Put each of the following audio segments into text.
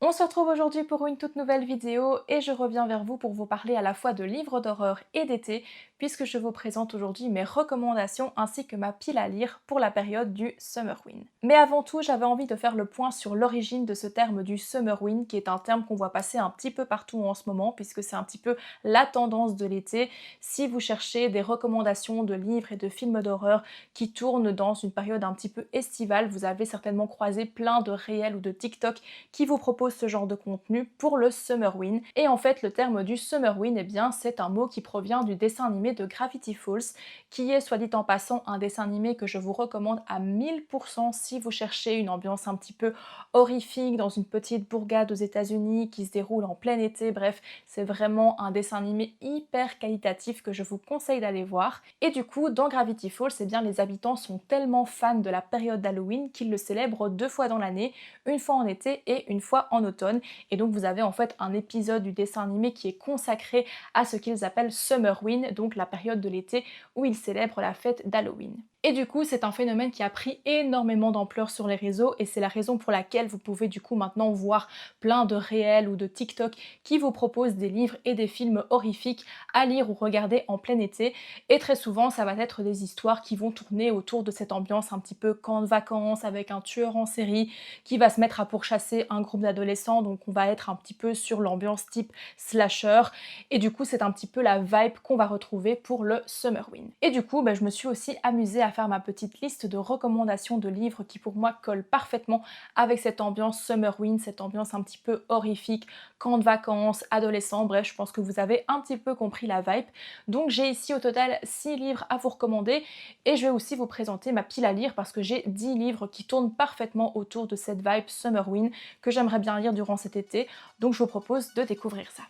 On se retrouve aujourd'hui pour une toute nouvelle vidéo et je reviens vers vous pour vous parler à la fois de livres d'horreur et d'été puisque je vous présente aujourd'hui mes recommandations ainsi que ma pile à lire pour la période du Summerwin. Mais avant tout, j'avais envie de faire le point sur l'origine de ce terme du Summerwin qui est un terme qu'on voit passer un petit peu partout en ce moment puisque c'est un petit peu la tendance de l'été. Si vous cherchez des recommandations de livres et de films d'horreur qui tournent dans une période un petit peu estivale, vous avez certainement croisé plein de réels ou de TikTok qui vous proposent ce genre de contenu pour le Summerwin. Et en fait, le terme du Summerwin, eh bien, c'est un mot qui provient du dessin animé de Gravity Falls, qui est, soit dit en passant, un dessin animé que je vous recommande à 1000% si vous cherchez une ambiance un petit peu horrifique dans une petite bourgade aux États-Unis qui se déroule en plein été. Bref, c'est vraiment un dessin animé hyper qualitatif que je vous conseille d'aller voir. Et du coup, dans Gravity Falls, eh bien, les habitants sont tellement fans de la période d'Halloween qu'ils le célèbrent 2 fois dans l'année, une fois en été et une fois en automne. Et donc vous avez en fait un épisode du dessin animé qui est consacré à ce qu'ils appellent Summerwin, donc la période de l'été où ils célèbrent la fête d'Halloween. Et du coup, c'est un phénomène qui a pris énormément d'ampleur sur les réseaux et c'est la raison pour laquelle vous pouvez du coup maintenant voir plein de réels ou de TikTok qui vous proposent des livres et des films horrifiques à lire ou regarder en plein été. Et très souvent, ça va être des histoires qui vont tourner autour de cette ambiance un petit peu camp de vacances avec un tueur en série qui va se mettre à pourchasser un groupe d'adolescents, donc on va être un petit peu sur l'ambiance type slasher, et du coup c'est un petit peu la vibe qu'on va retrouver pour le Summerwin. Et du coup, je me suis aussi amusée à faire ma petite liste de recommandations de livres qui pour moi collent parfaitement avec cette ambiance Summerwin, cette ambiance un petit peu horrifique, camp de vacances, adolescents, bref, je pense que vous avez un petit peu compris la vibe. Donc j'ai ici au total 6 livres à vous recommander et je vais aussi vous présenter ma pile à lire parce que j'ai 10 livres qui tournent parfaitement autour de cette vibe Summerwin que j'aimerais bien lire durant cet été, donc je vous propose de découvrir ça.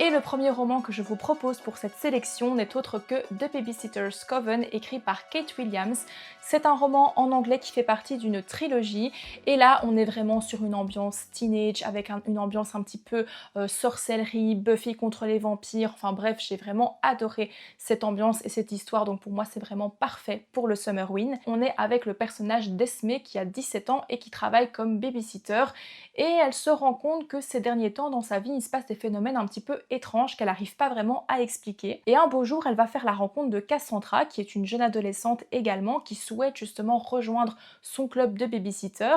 Et le premier roman que je vous propose pour cette sélection n'est autre que The Babysitter's Coven, écrit par Kate Williams. C'est un roman en anglais qui fait partie d'une trilogie, et là on est vraiment sur une ambiance teenage, avec une ambiance un petit peu sorcellerie, Buffy contre les vampires, enfin bref, j'ai vraiment adoré cette ambiance et cette histoire, donc pour moi c'est vraiment parfait pour le Summerwin. On est avec le personnage d'Esme qui a 17 ans et qui travaille comme babysitter, et elle se rend compte que ces derniers temps dans sa vie il se passe des phénomènes un petit peu étranges qu'elle n'arrive pas vraiment à expliquer. Et un beau jour, elle va faire la rencontre de Cassandra, qui est une jeune adolescente également, qui souhaite justement rejoindre son club de babysitter.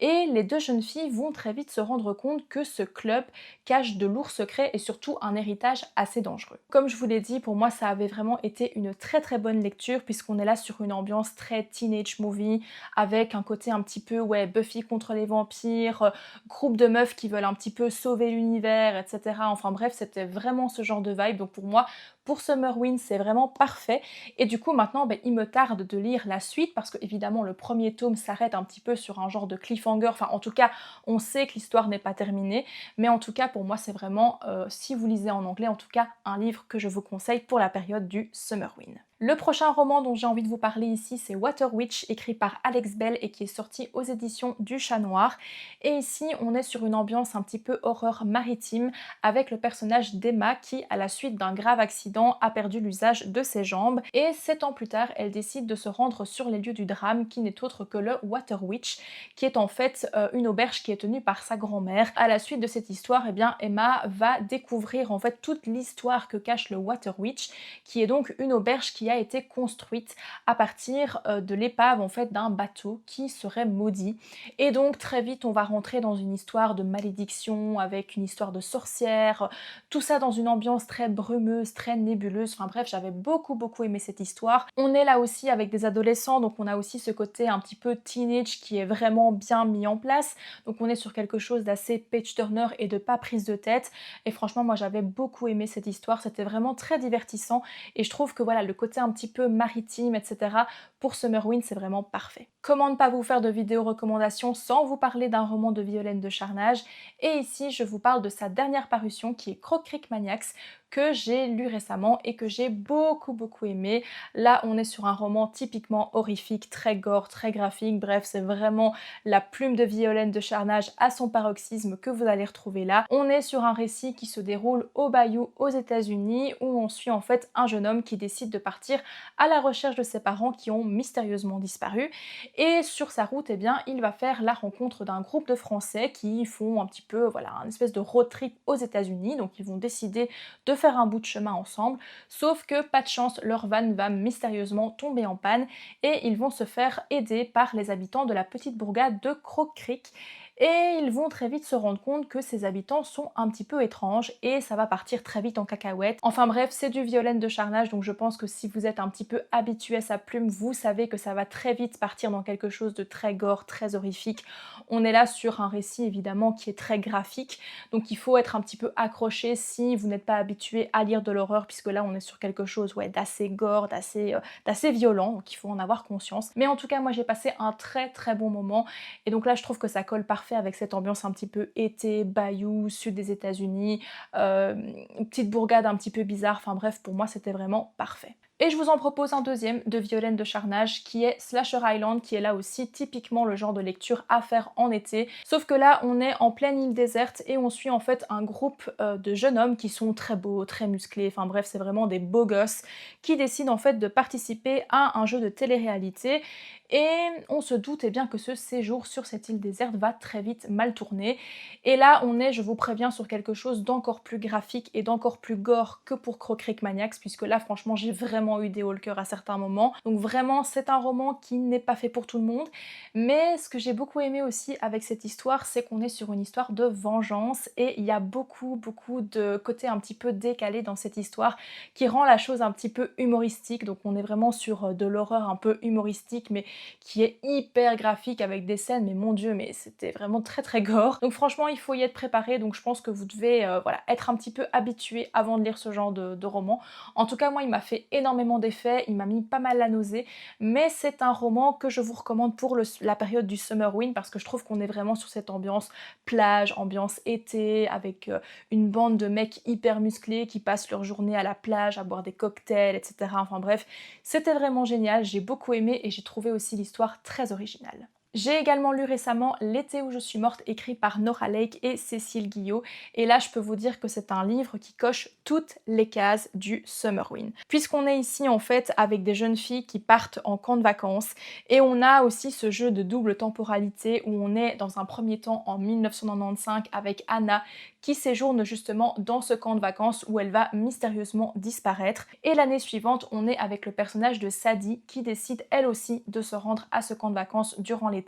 Et les deux jeunes filles vont très vite se rendre compte que ce club cache de lourds secrets et surtout un héritage assez dangereux. Comme je vous l'ai dit, pour moi ça avait vraiment été une très bonne lecture puisqu'on est là sur une ambiance très teenage movie avec un côté un petit peu Buffy contre les vampires, groupe de meufs qui veulent un petit peu sauver l'univers, etc. Enfin bref, c'était vraiment ce genre de vibe. Donc pour moi, pour Summerwin, c'est vraiment parfait. Et du coup, maintenant, il me tarde de lire la suite parce que évidemment, le premier tome s'arrête un petit peu sur un genre de cliffhanger. Enfin, en tout cas, on sait que l'histoire n'est pas terminée. Mais en tout cas, pour moi, c'est vraiment, si vous lisez en anglais, en tout cas, un livre que je vous conseille pour la période du Summerwin. Le prochain roman dont j'ai envie de vous parler ici, c'est Water Witch, écrit par Alex Bell et qui est sorti aux éditions du Chat Noir. Et ici, on est sur une ambiance un petit peu horreur maritime avec le personnage d'Emma qui, à la suite d'un grave accident, a perdu l'usage de ses jambes. Et 7 ans plus tard, elle décide de se rendre sur les lieux du drame qui n'est autre que le Water Witch, qui est en fait une auberge qui est tenue par sa grand-mère. À la suite de cette histoire, eh bien, Emma va découvrir en fait toute l'histoire que cache le Water Witch, qui est donc une auberge qui a été construite à partir de l'épave en fait d'un bateau qui serait maudit. Et donc très vite on va rentrer dans une histoire de malédiction avec une histoire de sorcière, tout ça dans une ambiance très brumeuse, très nébuleuse. Enfin bref, j'avais beaucoup aimé cette histoire. On est là aussi avec des adolescents, donc on a aussi ce côté un petit peu teenage qui est vraiment bien mis en place. Donc on est sur quelque chose d'assez page turner et de pas prise de tête. Et franchement, moi j'avais beaucoup aimé cette histoire, c'était vraiment très divertissant et je trouve que voilà, le côté un petit peu maritime, etc. pour Summerwin, c'est vraiment parfait. Comment ne pas vous faire de vidéo recommandations sans vous parler d'un roman de Violaine de Charnage? Et ici, je vous parle de sa dernière parution qui est Croc Creek Maniacs, que j'ai lu récemment et que j'ai beaucoup aimé. Là, on est sur un roman typiquement horrifique, très gore, très graphique, bref, c'est vraiment la plume de Violaine de Charnage à son paroxysme que vous allez retrouver là. On est sur un récit qui se déroule au Bayou aux États-Unis où on suit en fait un jeune homme qui décide de partir à la recherche de ses parents qui ont mystérieusement disparu et sur sa route, eh bien, il va faire la rencontre d'un groupe de Français qui font un petit peu, voilà, une espèce de road trip aux États-Unis, donc ils vont décider de faire un bout de chemin ensemble, sauf que pas de chance, leur van va mystérieusement tomber en panne et ils vont se faire aider par les habitants de la petite bourgade de Croc Creek. Et ils vont très vite se rendre compte que ces habitants sont un petit peu étranges et ça va partir très vite en cacahuète. Enfin bref, c'est du Violaine de Charnage, donc je pense que si vous êtes un petit peu habitué à sa plume, vous savez que ça va très vite partir dans quelque chose de très gore, très horrifique. On est là sur un récit évidemment qui est très graphique, donc il faut être un petit peu accroché si vous n'êtes pas habitué à lire de l'horreur, puisque là on est sur quelque chose d'assez gore, d'assez violent, donc il faut en avoir conscience. Mais en tout cas, moi j'ai passé un très bon moment, et donc là je trouve que ça colle parfaitement avec cette ambiance un petit peu été, bayou, sud des États-Unis, une petite bourgade un petit peu bizarre, enfin bref, pour moi c'était vraiment parfait. Et je vous en propose un deuxième de Violaine de Charnage qui est Slasher Island, qui est là aussi typiquement le genre de lecture à faire en été. Sauf que là on est en pleine île déserte et on suit en fait un groupe de jeunes hommes qui sont très beaux, très musclés, enfin bref c'est vraiment des beaux gosses qui décident en fait de participer à un jeu de télé-réalité. Et on se doute bien que ce séjour sur cette île déserte va très vite mal tourner. Et là on est, je vous préviens, sur quelque chose d'encore plus graphique et d'encore plus gore que pour Croc Creek Maniacs, puisque là franchement j'ai vraiment eu des hauts le cœur à certains moments. Donc vraiment c'est un roman qui n'est pas fait pour tout le monde, mais ce que j'ai beaucoup aimé aussi avec cette histoire, c'est qu'on est sur une histoire de vengeance et il y a beaucoup de côté un petit peu décalé dans cette histoire qui rend la chose un petit peu humoristique. Donc on est vraiment sur de l'horreur un peu humoristique mais qui est hyper graphique avec des scènes, mais mon dieu, mais c'était vraiment très gore. Donc franchement il faut y être préparé, donc je pense que vous devez voilà, être un petit peu habitué avant de lire ce genre de roman. En tout cas moi il m'a fait énormément d'effets, il m'a mis pas mal la nausée, mais c'est un roman que je vous recommande pour la période du Summerwin parce que je trouve qu'on est vraiment sur cette ambiance plage, ambiance été, avec une bande de mecs hyper musclés qui passent leur journée à la plage, à boire des cocktails, etc. Enfin bref, c'était vraiment génial, j'ai beaucoup aimé et j'ai trouvé aussi l'histoire très originale. J'ai également lu récemment L'été où je suis morte, écrit par Nora Lake et Cécile Guillot, et là je peux vous dire que c'est un livre qui coche toutes les cases du Summerwin. Puisqu'on est ici en fait avec des jeunes filles qui partent en camp de vacances, et on a aussi ce jeu de double temporalité où on est dans un premier temps en 1995 avec Anna qui séjourne justement dans ce camp de vacances où elle va mystérieusement disparaître, et l'année suivante on est avec le personnage de Sadie qui décide elle aussi de se rendre à ce camp de vacances durant l'été.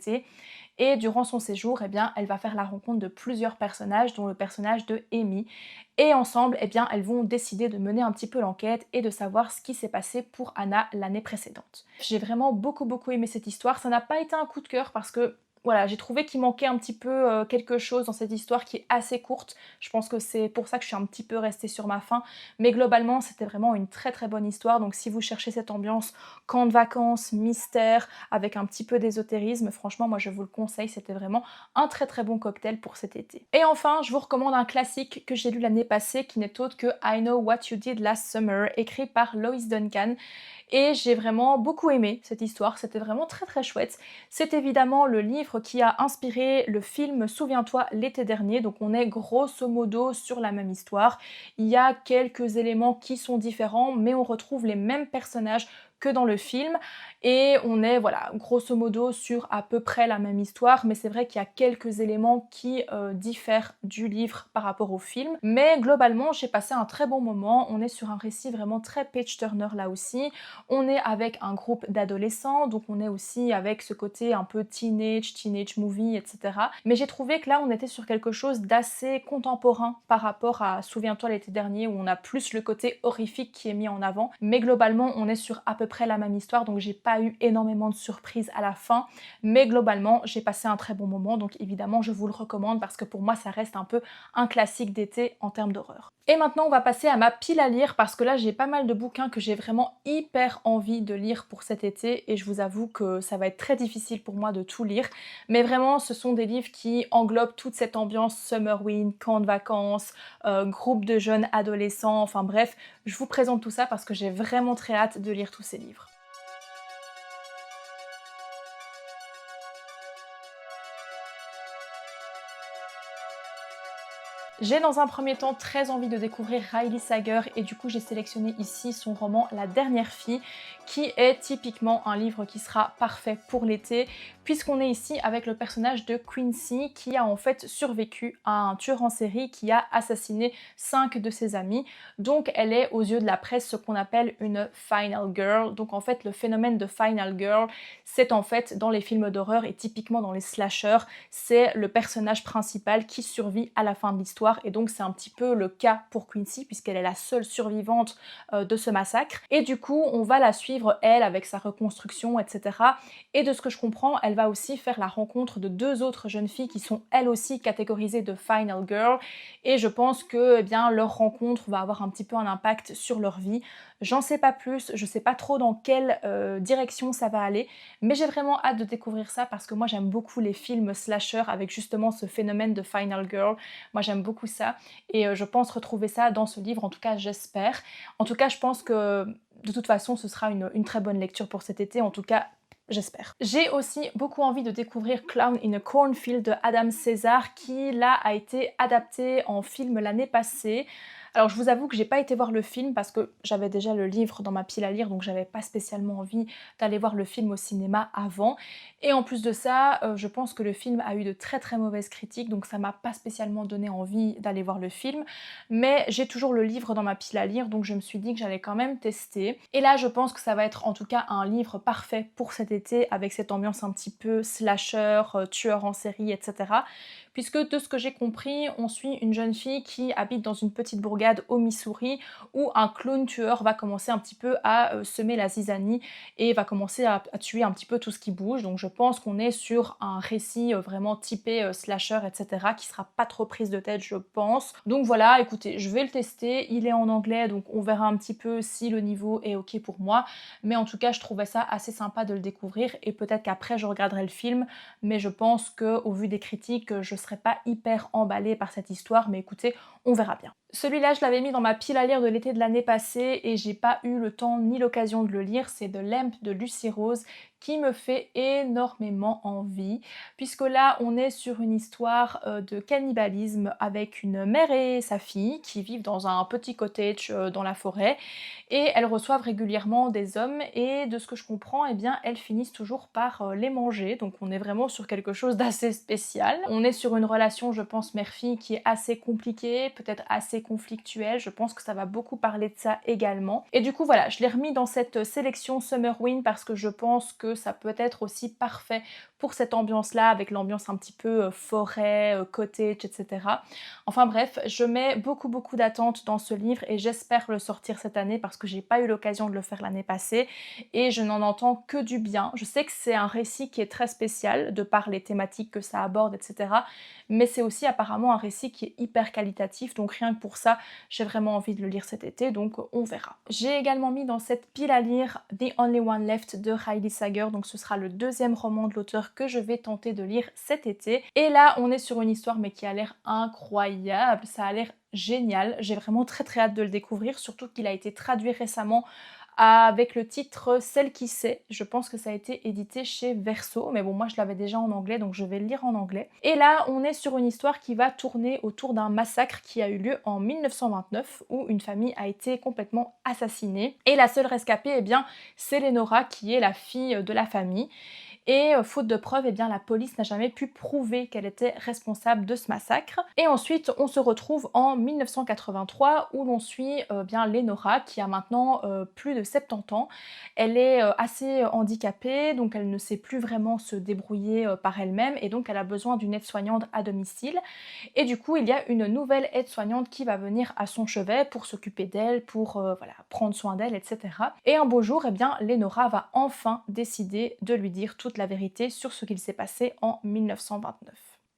Et durant son séjour, eh bien, elle va faire la rencontre de plusieurs personnages, dont le personnage de Amy. Et ensemble, eh bien, elles vont décider de mener un petit peu l'enquête et de savoir ce qui s'est passé pour Anna l'année précédente. J'ai vraiment beaucoup aimé cette histoire. Ça n'a pas été un coup de cœur parce que voilà, j'ai trouvé qu'il manquait un petit peu quelque chose dans cette histoire qui est assez courte. Je pense que c'est pour ça que je suis un petit peu restée sur ma faim. Mais globalement, c'était vraiment une très bonne histoire. Donc si vous cherchez cette ambiance camp de vacances, mystère, avec un petit peu d'ésotérisme, franchement, moi je vous le conseille. C'était vraiment un très bon cocktail pour cet été. Et enfin, je vous recommande un classique que j'ai lu l'année passée qui n'est autre que I Know What You Did Last Summer, écrit par Lois Duncan. Et j'ai vraiment beaucoup aimé cette histoire, c'était vraiment très chouette. C'est évidemment le livre qui a inspiré le film Souviens-toi l'été dernier, donc on est grosso modo sur la même histoire. Il y a quelques éléments qui sont différents, mais on retrouve les mêmes personnages que dans le film, et on est voilà grosso modo sur à peu près la même histoire, mais c'est vrai qu'il y a quelques éléments qui diffèrent du livre par rapport au film, mais globalement j'ai passé un très bon moment. On est sur un récit vraiment très page-turner là aussi, on est avec un groupe d'adolescents, donc on est aussi avec ce côté un peu teenage movie, etc. Mais j'ai trouvé que là on était sur quelque chose d'assez contemporain par rapport à Souviens-toi l'été dernier où on a plus le côté horrifique qui est mis en avant, mais globalement on est sur à peu peu près la même histoire, donc j'ai pas eu énormément de surprises à la fin, mais globalement j'ai passé un très bon moment, donc évidemment je vous le recommande parce que pour moi ça reste un peu un classique d'été en termes d'horreur. Et maintenant on va passer à ma pile à lire parce que là j'ai pas mal de bouquins que j'ai vraiment hyper envie de lire pour cet été et je vous avoue que ça va être très difficile pour moi de tout lire, mais vraiment ce sont des livres qui englobent toute cette ambiance Summerwin, camp de vacances, groupe de jeunes adolescents, enfin bref, je vous présente tout ça parce que j'ai vraiment très hâte de lire tous ces livres. J'ai dans un premier temps très envie de découvrir Riley Sager et du coup j'ai sélectionné ici son roman La dernière fille qui est typiquement un livre qui sera parfait pour l'été puisqu'on est ici avec le personnage de Quincy qui a en fait survécu à un tueur en série qui a assassiné 5 de ses amis. Donc elle est aux yeux de la presse ce qu'on appelle une final girl. Donc en fait le phénomène de final girl c'est en fait dans les films d'horreur et typiquement dans les slashers c'est le personnage principal qui survit à la fin de l'histoire. Et donc c'est un petit peu le cas pour Quincy puisqu'elle est la seule survivante de ce massacre. Et du coup on va la suivre elle avec sa reconstruction etc. Et de ce que je comprends elle va aussi faire la rencontre de 2 autres jeunes filles qui sont elles aussi catégorisées de final girl et je pense que eh bien, leur rencontre va avoir un petit peu un impact sur leur vie. J'en sais pas plus, je sais pas trop dans quelle direction ça va aller, mais j'ai vraiment hâte de découvrir ça parce que moi j'aime beaucoup les films slasher avec justement ce phénomène de final girl. Moi j'aime beaucoup ça et je pense retrouver ça dans ce livre, en tout cas j'espère. En tout cas je pense que de toute façon ce sera une très bonne lecture pour cet été, en tout cas j'espère. J'ai aussi beaucoup envie de découvrir Clown in a Cornfield de Adam César qui là a été adapté en film l'année passée. Alors je vous avoue que j'ai pas été voir le film parce que j'avais déjà le livre dans ma pile à lire donc j'avais pas spécialement envie d'aller voir le film au cinéma avant. Et en plus de ça, je pense que le film a eu de très très mauvaises critiques donc ça m'a pas spécialement donné envie d'aller voir le film. Mais j'ai toujours le livre dans ma pile à lire donc je me suis dit que j'allais quand même tester. Et là je pense que ça va être en tout cas un livre parfait pour cet été avec cette ambiance un petit peu slasher, tueur en série, etc. Puisque de ce que j'ai compris, on suit une jeune fille qui habite dans une petite bourgade au Missouri où un clown tueur va commencer un petit peu à semer la zizanie et va commencer à tuer un petit peu tout ce qui bouge. Donc je pense qu'on est sur un récit vraiment typé slasher, etc. qui sera pas trop prise de tête, je pense. Donc voilà, écoutez, je vais le tester. Il est en anglais, donc on verra un petit peu si le niveau est ok pour moi. Mais en tout cas, je trouvais ça assez sympa de le découvrir et peut-être qu'après je regarderai le film. Mais je pense qu'au vu des critiques, je serais pas hyper emballée par cette histoire, mais écoutez, on verra bien. Celui-là, je l'avais mis dans ma pile à lire de l'été de l'année passée et j'ai pas eu le temps ni l'occasion de le lire, c'est The Lamp de Lucy Rose qui me fait énormément envie puisque là on est sur une histoire de cannibalisme avec une mère et sa fille qui vivent dans un petit cottage dans la forêt et elles reçoivent régulièrement des hommes et de ce que je comprends eh bien elles finissent toujours par les manger, donc on est vraiment sur quelque chose d'assez spécial. On est sur une relation je pense mère-fille qui est assez compliquée, peut-être assez conflictuelle, je pense que ça va beaucoup parler de ça également. Et du coup voilà, je l'ai remis dans cette sélection Summerwin parce que je pense que ça peut être aussi parfait pour cette ambiance-là, avec l'ambiance un petit peu forêt, cottage, etc. Enfin bref, je mets beaucoup d'attentes dans ce livre et j'espère le sortir cette année parce que j'ai pas eu l'occasion de le faire l'année passée et je n'en entends que du bien. Je sais que c'est un récit qui est très spécial de par les thématiques que ça aborde, etc. Mais c'est aussi apparemment un récit qui est hyper qualitatif, donc rien que pour ça, j'ai vraiment envie de le lire cet été, donc on verra. J'ai également mis dans cette pile à lire The Only One Left de Riley Sager, donc ce sera le deuxième roman de l'auteur que je vais tenter de lire cet été. Et là, on est sur une histoire mais qui a l'air incroyable, ça a l'air génial, j'ai vraiment très hâte de le découvrir, surtout qu'il a été traduit récemment avec le titre Celle qui sait. Je pense que ça a été édité chez Verso, mais bon moi je l'avais déjà en anglais donc je vais le lire en anglais. Et là on est sur une histoire qui va tourner autour d'un massacre qui a eu lieu en 1929 où une famille a été complètement assassinée et la seule rescapée eh bien c'est Lenora qui est la fille de la famille. et faute de preuves, eh bien la police n'a jamais pu prouver qu'elle était responsable de ce massacre. Et ensuite, on se retrouve en 1983 où l'on suit bien Lenora qui a maintenant plus de 70 ans. Elle est assez handicapée, donc elle ne sait plus vraiment se débrouiller par elle-même et donc elle a besoin d'une aide-soignante à domicile. Et du coup, il y a une nouvelle aide-soignante qui va venir à son chevet pour s'occuper d'elle, pour voilà, prendre soin d'elle, etc. Et un beau jour, eh bien, Lenora va enfin décider de lui dire toute la vérité sur ce qu'il s'est passé en 1929.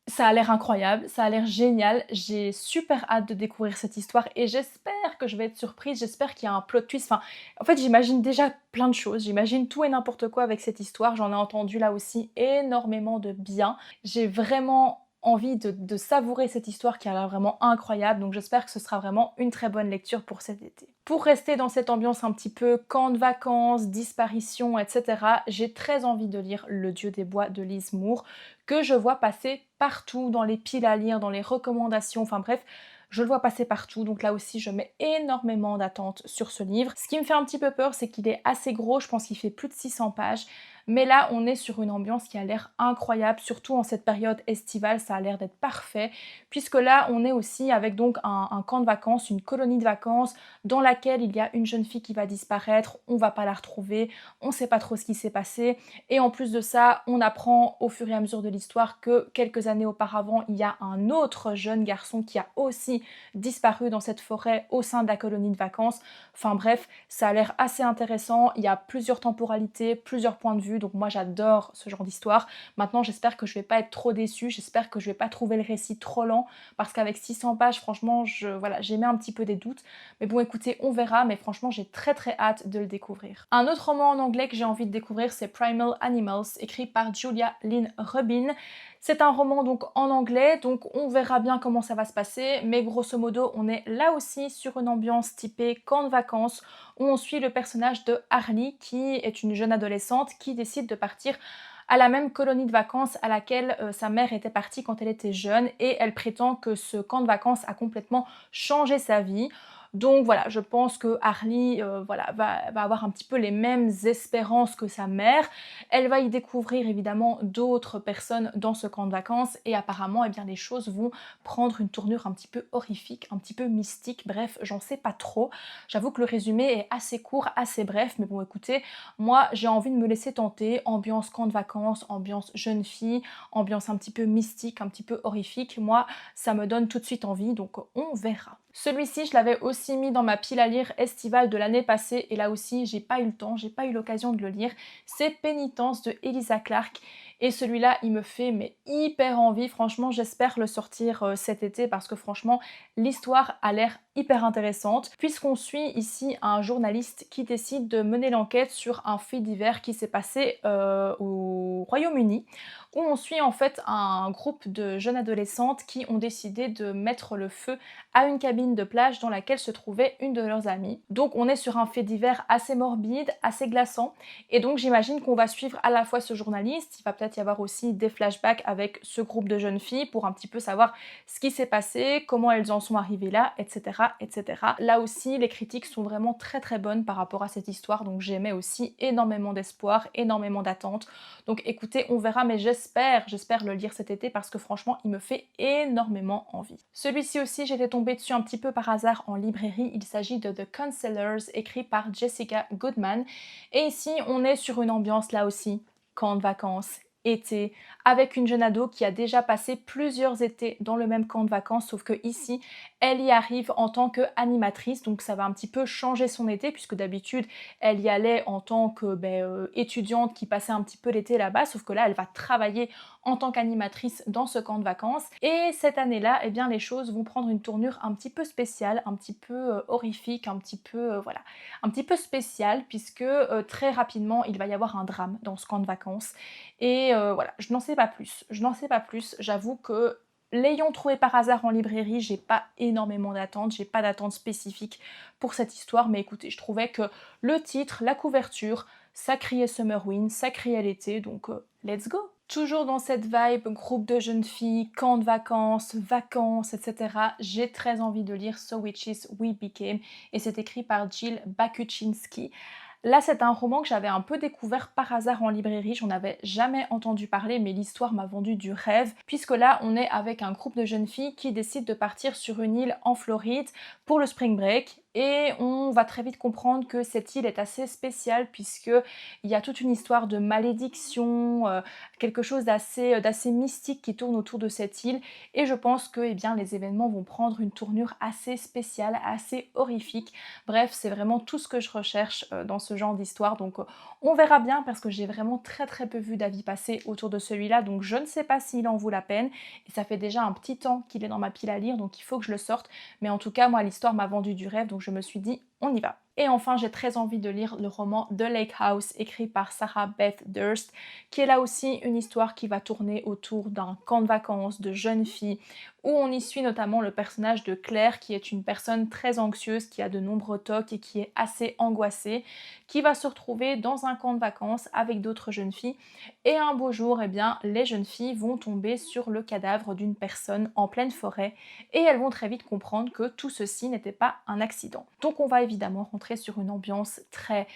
Ça a l'air incroyable, ça a l'air génial, j'ai super hâte de découvrir cette histoire et j'espère que je vais être surprise, j'espère qu'il y a un plot twist. Enfin, en fait, j'imagine déjà plein de choses, j'imagine tout et n'importe quoi avec cette histoire, j'en ai entendu là aussi énormément de bien. J'ai vraiment envie de savourer cette histoire qui a l'air vraiment incroyable, donc j'espère que ce sera vraiment une très bonne lecture pour cet été. Pour rester dans cette ambiance un petit peu camp de vacances, disparition, etc., j'ai très envie de lire Le Dieu des Bois de Liz Moore, que je vois passer partout dans les piles à lire, dans les recommandations, enfin bref, je le vois passer partout, donc là aussi je mets énormément d'attentes sur ce livre. Ce qui me fait un petit peu peur, c'est qu'il est assez gros, je pense qu'il fait plus de 600 pages, mais là on est sur une ambiance qui a l'air incroyable, surtout en cette période estivale, ça a l'air d'être parfait, puisque là on est aussi avec donc un camp de vacances, une colonie de vacances, dans laquelle il y a une jeune fille qui va disparaître, on va pas la retrouver, on sait pas trop ce qui s'est passé, et en plus de ça, on apprend au fur et à mesure de l'histoire que quelques années auparavant, il y a un autre jeune garçon qui a aussi disparu dans cette forêt au sein de la colonie de vacances. Enfin bref, ça a l'air assez intéressant, il y a plusieurs temporalités, plusieurs points de vue, donc moi j'adore ce genre d'histoire. Maintenant, j'espère que je vais pas être trop déçue, j'espère que je vais pas trouver le récit trop lent, parce qu'avec 600 pages, franchement, voilà, j'émets un petit peu des doutes. Mais bon, écoutez, on verra, mais franchement, j'ai très très hâte de le découvrir. Un autre roman en anglais que j'ai envie de découvrir, c'est Primal Animals, écrit par Julia Lynn Rubin. C'est un roman donc en anglais, donc on verra bien comment ça va se passer, mais grosso modo, on est là aussi sur une ambiance typée camp de vacances, où on suit le personnage de Harley, qui est une jeune adolescente qui décide de partir à la même colonie de vacances à laquelle sa mère était partie quand elle était jeune, et elle prétend que ce camp de vacances a complètement changé sa vie. Donc voilà, je pense que Harley voilà, va avoir un petit peu les mêmes espérances que sa mère. Elle va y découvrir évidemment d'autres personnes dans ce camp de vacances et apparemment eh bien, les choses vont prendre une tournure un petit peu horrifique, un petit peu mystique, bref, j'en sais pas trop. J'avoue que le résumé est assez court, assez bref, mais bon écoutez, moi j'ai envie de me laisser tenter, ambiance camp de vacances, ambiance jeune fille, ambiance un petit peu mystique, un petit peu horrifique, moi ça me donne tout de suite envie, donc on verra. Celui-ci, je l'avais aussi mis dans ma pile à lire estivale de l'année passée et là aussi, j'ai pas eu le temps, j'ai pas eu l'occasion de le lire. C'est Pénitence de Elisa Clark et celui-là, il me fait mais hyper envie. Franchement, j'espère le sortir cet été parce que franchement, l'histoire a l'air hyper intéressante puisqu'on suit ici un journaliste qui décide de mener l'enquête sur un fait divers qui s'est passé au Royaume-Uni où on suit en fait un groupe de jeunes adolescentes qui ont décidé de mettre le feu à une cabine de plage dans laquelle se trouvait une de leurs amies. Donc on est sur un fait divers assez morbide, assez glaçant, et donc j'imagine qu'on va suivre à la fois ce journaliste, il va peut-être y avoir aussi des flashbacks avec ce groupe de jeunes filles pour un petit peu savoir ce qui s'est passé, comment elles en sont arrivées là, etc. etc. Là aussi, les critiques sont vraiment très très bonnes par rapport à cette histoire, donc j'émets aussi énormément d'espoir, énormément d'attentes. Donc écoutez, on verra, mais j'espère le lire cet été parce que franchement, il me fait énormément envie. Celui-ci aussi, j'étais tombée dessus un petit peu par hasard en librairie. Il s'agit de The Counselors, écrit par Jessica Goodman. Et ici, on est sur une ambiance là aussi, camp de vacances, été, avec une jeune ado qui a déjà passé plusieurs étés dans le même camp de vacances, sauf que ici, elle y arrive en tant qu'animatrice, donc ça va un petit peu changer son été, puisque d'habitude, elle y allait en tant que étudiante qui passait un petit peu l'été là-bas, sauf que là, elle va travailler en tant qu'animatrice dans ce camp de vacances. Et cette année-là, eh bien, les choses vont prendre une tournure un petit peu spéciale, un petit peu horrifique, un petit peu, voilà, un petit peu spéciale, puisque très rapidement, il va y avoir un drame dans ce camp de vacances. Et voilà, je n'en sais pas plus. Je n'en sais pas plus. J'avoue que l'ayant trouvé par hasard en librairie, j'ai pas énormément d'attentes, j'ai pas d'attentes spécifiques pour cette histoire, mais écoutez, je trouvais que le titre, la couverture, ça criait Summer Wind, ça criait l'été, donc let's go! Toujours dans cette vibe, groupe de jeunes filles, camp de vacances, etc. J'ai très envie de lire So Witches We Became et c'est écrit par Jill Bakuczynski. Là, c'est un roman que j'avais un peu découvert par hasard en librairie, j'en avais jamais entendu parler, mais l'histoire m'a vendu du rêve, puisque là, on est avec un groupe de jeunes filles qui décident de partir sur une île en Floride pour le spring break. Et on va très vite comprendre que cette île est assez spéciale puisqu'il y a toute une histoire de malédiction, quelque chose d'assez mystique qui tourne autour de cette île. Et je pense que eh bien, les événements vont prendre une tournure assez spéciale, assez horrifique. Bref, c'est vraiment tout ce que je recherche dans ce genre d'histoire. Donc on verra bien parce que j'ai vraiment très peu vu d'avis passer autour de celui-là. Donc je ne sais pas s'il en vaut la peine. Et ça fait déjà un petit temps qu'il est dans ma pile à lire, donc il faut que je le sorte. Mais en tout cas, moi, l'histoire m'a vendu du rêve, donc je me suis dit, on y va. Et enfin, j'ai très envie de lire le roman The Lake House, écrit par Sarah Beth Durst, qui est là aussi une histoire qui va tourner autour d'un camp de vacances de jeunes filles, où on y suit notamment le personnage de Claire, qui est une personne très anxieuse, qui a de nombreux tocs et qui est assez angoissée, qui va se retrouver dans un camp de vacances avec d'autres jeunes filles. Et un beau jour, eh bien, les jeunes filles vont tomber sur le cadavre d'une personne en pleine forêt, et elles vont très vite comprendre que tout ceci n'était pas un accident. Donc on va évidemment rentrer sur une ambiance très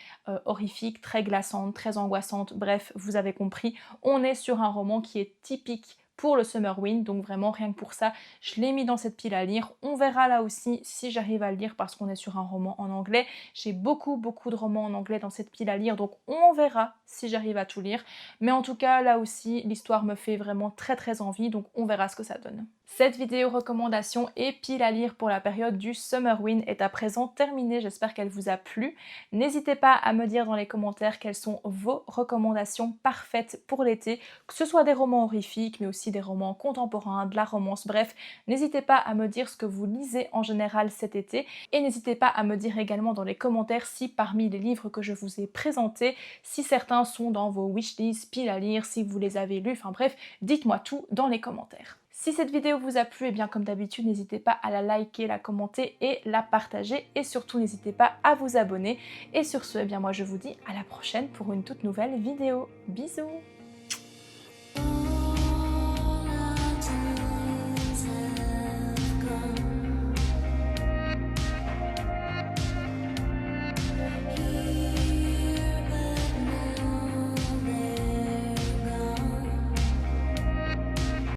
horrifique, très glaçante, très angoissante, bref, vous avez compris, on est sur un roman qui est typique pour le Summer Wind, donc vraiment rien que pour ça, je l'ai mis dans cette pile à lire. On verra là aussi si j'arrive à le lire parce qu'on est sur un roman en anglais. J'ai beaucoup de romans en anglais dans cette pile à lire, donc on verra si j'arrive à tout lire. Mais en tout cas, là aussi, l'histoire me fait vraiment très envie, donc on verra ce que ça donne. Cette vidéo recommandation et pile à lire pour la période du Summer Wind est à présent terminée, j'espère qu'elle vous a plu. N'hésitez pas à me dire dans les commentaires quelles sont vos recommandations parfaites pour l'été, que ce soit des romans horrifiques, mais aussi des romans contemporains, de la romance, bref, n'hésitez pas à me dire ce que vous lisez en général cet été, et n'hésitez pas à me dire également dans les commentaires si parmi les livres que je vous ai présentés, si certains sont dans vos wishlists, pile à lire, si vous les avez lus, enfin bref, dites-moi tout dans les commentaires. Si cette vidéo vous a plu, et bien comme d'habitude, n'hésitez pas à la liker, la commenter et la partager. Et surtout, n'hésitez pas à vous abonner. Et sur ce, eh bien moi je vous dis à la prochaine pour une toute nouvelle vidéo. Bisous!